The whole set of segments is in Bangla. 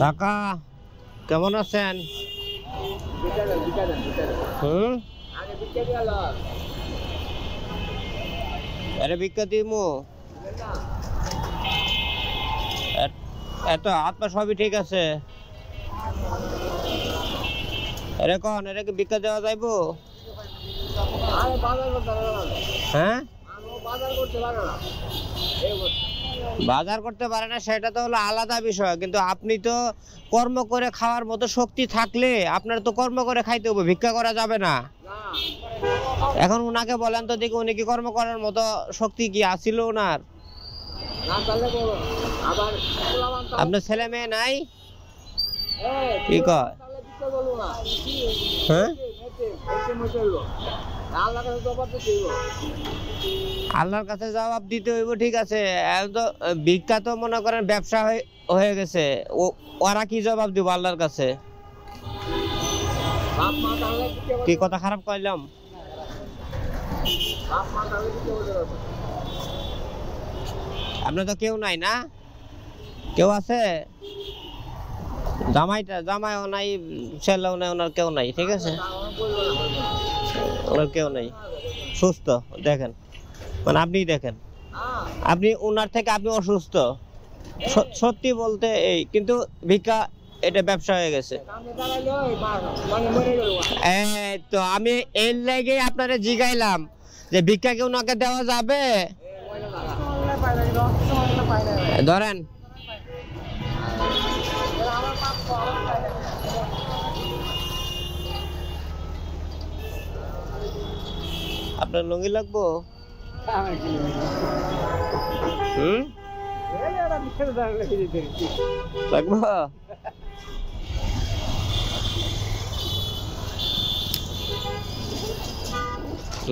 কাকা কেমন আছেন? আরে ভিক্ষা দিমু এত হাত পা সবই ঠিক আছে। আরে কন এর কি ভিক্ষা দেওয়া যাইবো? হ্যাঁ বাজার করতে পারে না সেটা তো হলো আলাদা বিষয়, কিন্তু আপনি তো কর্ম করে খাওয়ার মতো শক্তি থাকলে আপনার তো কর্ম করে খাইতে হবে, ভিক্ষা করা যাবে না। এখন উনাকে বলেন তো দেখি উনি কি কর্ম করার মতো শক্তি কি আছিল ওনার? আপনার ছেলে মেয়ে নাই? কি কয়? হ্যাঁ আল্লাহর কাছে জবাব দিতে হইব, ঠিক আছে। ভিক্ষা তো মনে করেন ব্যবসা হয়ে গেছে, ওরা কি জবাব দিব আল্লাহর কাছে? কি কথা খারাপ কইলাম? আপনার তো কেউ নাই না? কেউ আছে? জামাইও নাই, ছেলেও নাই, ওনার কেউ নাই, ঠিক আছে, ওনার কেউ নাই, সুস্থ। দেখেন মানে আপনি দেখেন, আপনি ওনার থেকে আপনি অসুস্থ, সত্যি বলতে এই, কিন্তু ভিক্ষা এটা ব্যবসা হয়ে গেছে। তো আমি এর লেগে আপনারে জিগাইলাম যে ভিক্ষা কি ওনাকে দেওয়া যাবে? ধরেন আপনার লুঙ্গি লাগবো? লাগবো?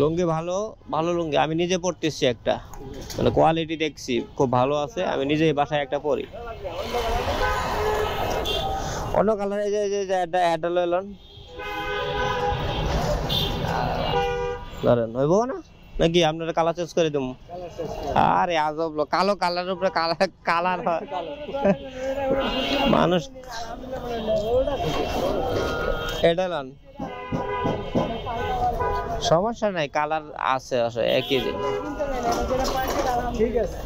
লুঙ্গি ভালো ভালো লুঙ্গি আমি নিজে পরতেছি, একটা মানে কোয়ালিটি দেখছি খুব ভালো আছে, আমি নিজেই বাসায় একটা পরি। অন্য কালার এই যে এটা লইলেন, ধরেন হইব না নাকি আপনারা কালার চেঞ্জ করে দেবো? আরে আজব লোক, কালো কালার উপরে কালার হয় মানুষ। এটা লন, সমস্যা নাই, কালার আছে একই দিন, ঠিক আছে।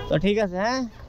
তো ঠিক আছে, হ্যাঁ।